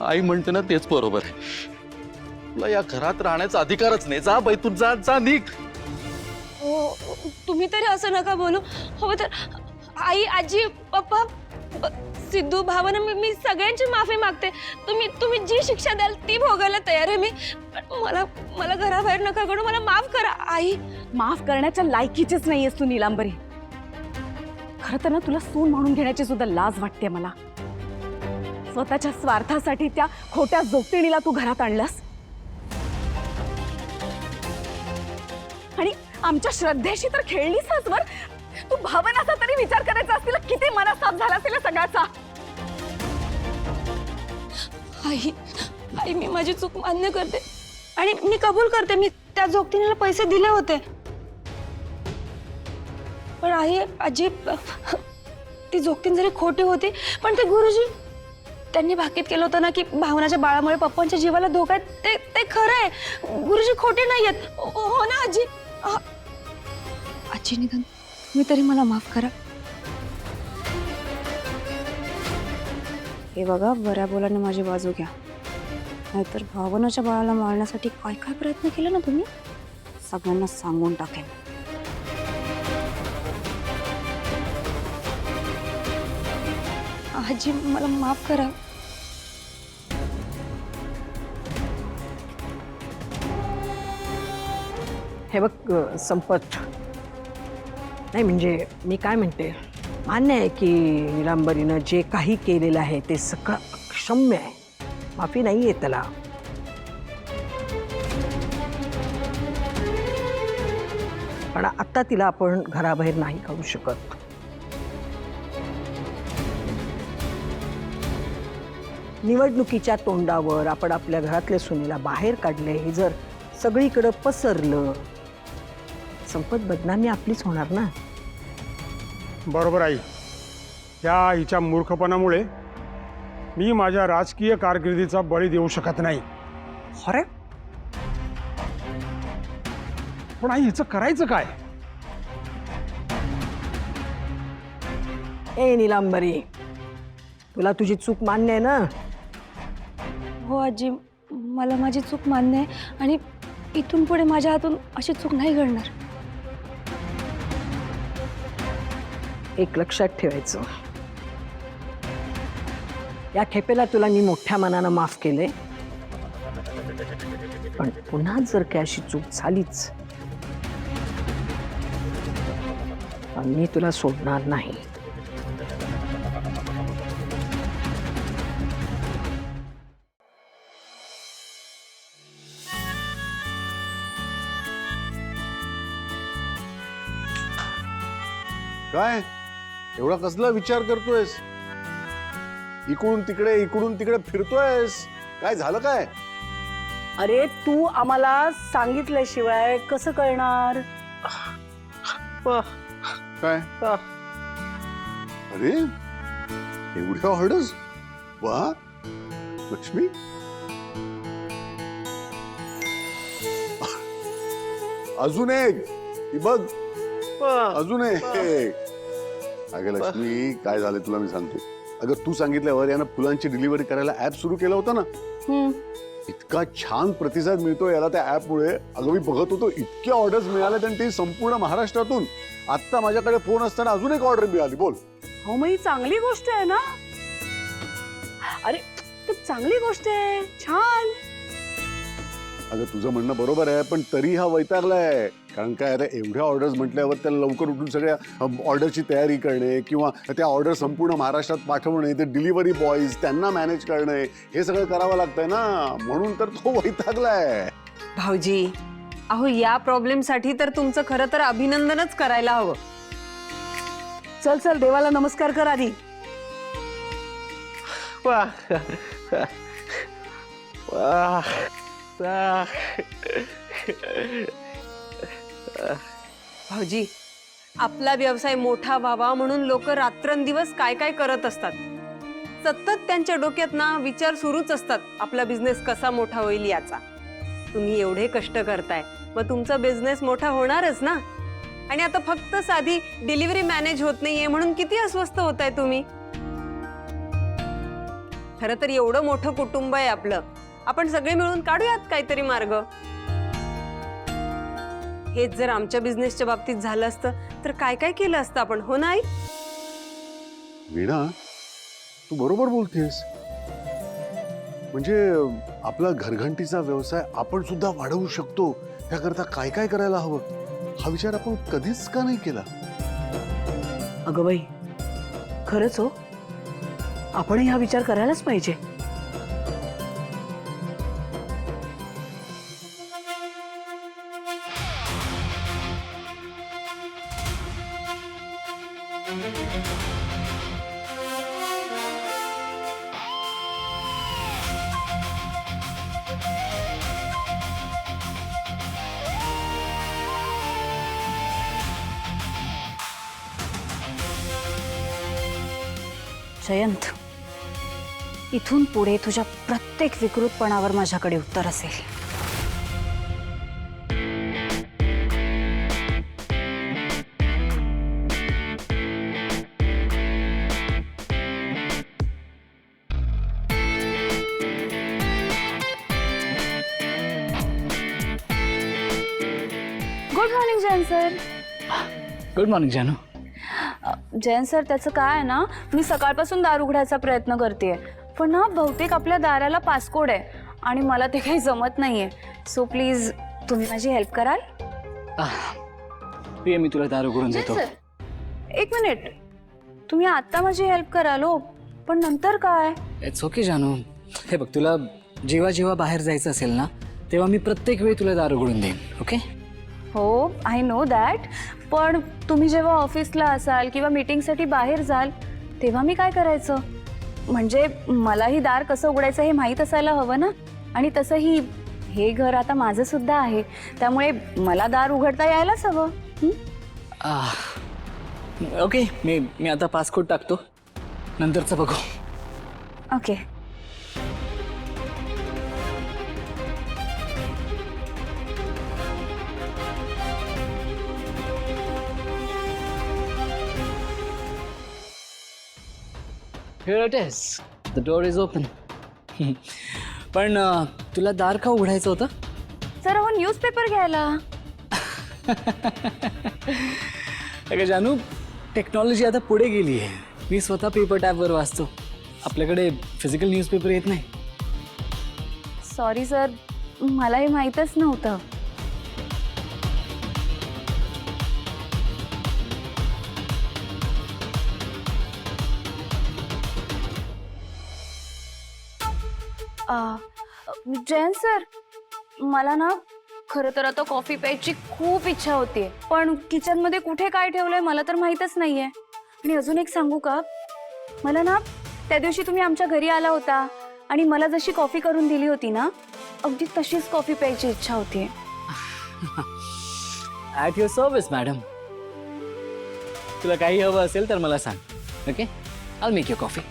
आई म्हणते ना तेच बरोबर आहे. तुला या घरात राहण्याचा अधिकारच नाही. जा बाई, तू जा जा, निघ. हो, तुम्ही तरी असं नका बोलू. हो तर आई, आजी, पप्पा, सिद्धू, भावना, मी सगळ्यांची माफी मागते. तुम्ही जी शिक्षा द्याल ती भोगायला तयार आहे मी. पण मला घराबाहेर नका काढू. मला माफ करा आई. माफ करण्याच्या लायकीचीच नाहीयेस तू नीलांबरी. खरं तर ना तुला सून म्हणून घेण्याची सुद्धा लाज वाटते मला. स्वतःच्या स्वार्थासाठी त्या खोट्या जोगतिणीला तू घरात आणलास आणि आमच्या श्रद्धेशी तर खेळलीस आजवर. तू भावनाचा तरी विचार करायचा असतील. किती मनस्ताप झाला असेल सगळ्याचा. आई, मी माझी चूक मान्य करते आणि मी कबूल करते. मी त्या जोगतिनीला पैसे दिले होते. पण आई, आजी, ती जोगतीन जरी खोटी होती पण ते गुरुजी त्यांनी भाकीत केलं होतं ना की भावनाच्या बाळामुळे पप्पांच्या जीवाला धोका आहे. ते खरं आहे. गुरुजी खोटे नाहीयेत. हो ना आजी? आजी निधन, तुम्ही तरी मला माफ करा. हे बघा, बऱ्या बोलाने माझी बाजू घ्या. नाहीतर भावनाच्या बाळाला मारण्यासाठी काय काय प्रयत्न केले ना तुम्ही, सगळ्यांना सांगून टाकेन. आजी, मला माफ करा. हे बघ संपत, नाही म्हणजे मी काय म्हणते, मान्य आहे की नीलांबरीनं जे काही केलेलं आहे ते सगळं अक्षम्य आहे. माफी नाही आहे त्याला. पण आता तिला आपण घराबाहेर नाही काढू शकत. निवडणुकीच्या तोंडावर आपण आपल्या घरातल्या सुनेला बाहेर काढले हे जर सगळीकडे पसरलं, संपत बदनामी आपलीच होणार ना. बरोबर आई. या हिच्या मूर्खपणामुळे मी माझ्या राजकीय कारकिर्दीचा बळी देऊ शकत नाही. अरे पण आई, हिचं करायचं काय? ए नीलांबरी, तुला तुझी चूक मान्य आहे ना? हो आजी, मला माझी चूक मान्य आहे आणि इथून पुढे माझ्या हातून अशी चूक नाही घडणार. एक लक्षात ठेवायचं, या खेपेला तुला मी मोठ्या मनानं माफ केले. पण पुन्हा जर काय अशी चूक झालीच तर मी तुला सोडणार नाही. काय एवढा कसला विचार करतोयस? इकडून तिकडे फिरतोयस. काय झालं काय? अरे तू आम्हाला सांगितल्याशिवाय कसं कळणार? काय? अरे एवढ्या ऑर्डर्स? वा लक्ष्मी, अजून एक. ही बघ, अजून एक. अगं लक्ष्मी, काय झालं तुला मी सांगतो. अगं तू सांगितल्यावर यानं फुलांची डिलिव्हरी करायला ऍप सुरू केलं होतं ना. इतका छान प्रतिसाद मिळतो याला त्या ऍपमुळे. अगं मी बघत होतो, इतके ऑर्डर्स मिळाले आणि ते संपूर्ण महाराष्ट्रातून. आता माझ्याकडे फोन असताना अजून एक ऑर्डर मिळाली. बोल. हो, मग ही चांगली गोष्ट आहे ना. अरे तर चांगली गोष्ट आहे, छान. अगं तुझं म्हणणं बरोबर आहे, पण तरी हा वैतागलाय. कारण काय, आता एवढ्या ऑर्डर्स म्हटल्यावर त्याला लवकर उठून सगळ्या ऑर्डरची तयारी करणे किंवा त्या ऑर्डर संपूर्ण महाराष्ट्रात पाठवणे, ते डिलिव्हरी बॉयज त्यांना मॅनेज करणे, हे सगळं करावं लागतंय ना. म्हणून तर तो वैतागलाय. भाऊजी, अहो या प्रॉब्लेम साठी तर तुमचं खरं तर अभिनंदनच करायला हवं. चल चल, देवाला नमस्कार कर आधी. भाऊजी, आपला व्यवसाय मोठा व्हावा म्हणून लोक रात्रंदिवस काय काय करत असतात. सतत त्यांच्या डोक्यात ना विचार सुरूच असतात, आपला बिझनेस कसा मोठा होईल याचा. तुम्ही एवढे कष्ट करताय, मग तुमचा बिझनेस मोठा होणारच ना. आणि आता फक्त साधी डिलिव्हरी मॅनेज होत नाहीये म्हणून किती अस्वस्थ होताय तुम्ही. खरं तर एवढं मोठं कुटुंब आहे आपलं, आपण सगळे मिळून काढूयात काहीतरी मार्ग. हेच जर आमच्या बिझनेसच्या बाबतीत झालं असतं तर काय काय केलं असतं आपण, हो ना आई? वीणा, तू बरोबर बोलतेस. म्हणजे आपला घरघंटीचा व्यवसाय आपण सुद्धा वाढवू शकतो. त्याकरता काय काय करायला हवं हा विचार आपण कधीच का नाही केला? अगं बाई, खरंच हो, आपणही हा विचार करायलाच पाहिजे. जयंत, इथून पुढे तुझ्या प्रत्येक विकृतपणावर माझ्याकडे उत्तर असेल. Good morning Jayant sir. Good morning जानू. जयंत सर, त्याचं काय आहे ना, मी सकाळपासून दार उघडायचा प्रयत्न करते, पण ना बहुतेक आपल्या दाराला पासकोड आहे आणि मला ते काही जमत नाहीये. सो प्लीज तुम्ही माझी हेल्प कराल? प्रिया, मी तुला दार उघडून देतो. एक मिनिट, तुम्ही आता माझी हेल्प कराल हो, पण नंतर काय? इट्स ओके जानू. हे बघ, तुला जेव्हा जेव्हा बाहेर जायचं असेल ना, तेव्हा मी प्रत्येक वेळी तुला दार उघडून देईन. ओके? हो, आय नो दॅट. पण तुम्ही जेव्हा ऑफिसला असाल किंवा मीटिंगसाठी बाहेर जाल तेव्हा मी काय करायचं? म्हणजे मलाही दार कसं उघडायचं हे माहीत असायला हवं ना. आणि तसंही हे घर आता माझं सुद्धा आहे, त्यामुळे मला दार उघडता यायलाच हवं. ओके, मी आता पासकोड टाकतो, नंतरचं बघू. Okay. Here it is. The door is open. पण तुला दार का उघडायचं होतं? सर, हो न्यूजपेपर घ्यायला. अगं जानू, टेक्नॉलॉजी आता पुढे गेली आहे. मी स्वतः पेपर टॅबवर वाचतो. आपल्याकडे फिजिकल न्यूजपेपर येत नाही. सॉरी सर, मला हे माहीतच नव्हतं. जयंत सर, मला ना खरं तर आता कॉफी प्यायची खूप इच्छा होती, पण किचनमध्ये कुठे काय ठेवलंय मला तर माहीतच नाहीये. आणि अजून एक सांगू का, मला ना त्या दिवशी तुम्ही आमच्या घरी आला होता आणि मला जशी कॉफी करून दिली होती ना, अगदी तशीच कॉफी प्यायची इच्छा होती. At your service madam. तुला काही हवं असेल तर मला सांग. Okay, I make your coffee.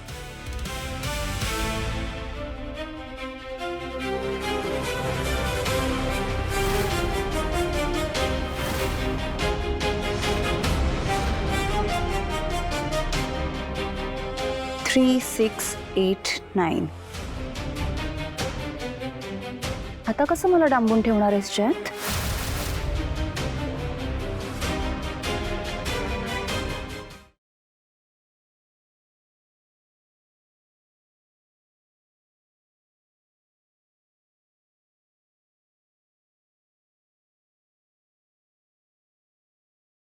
Three 6 8 9. आता कसं मला डांबून ठेवणार आहेस जयंत?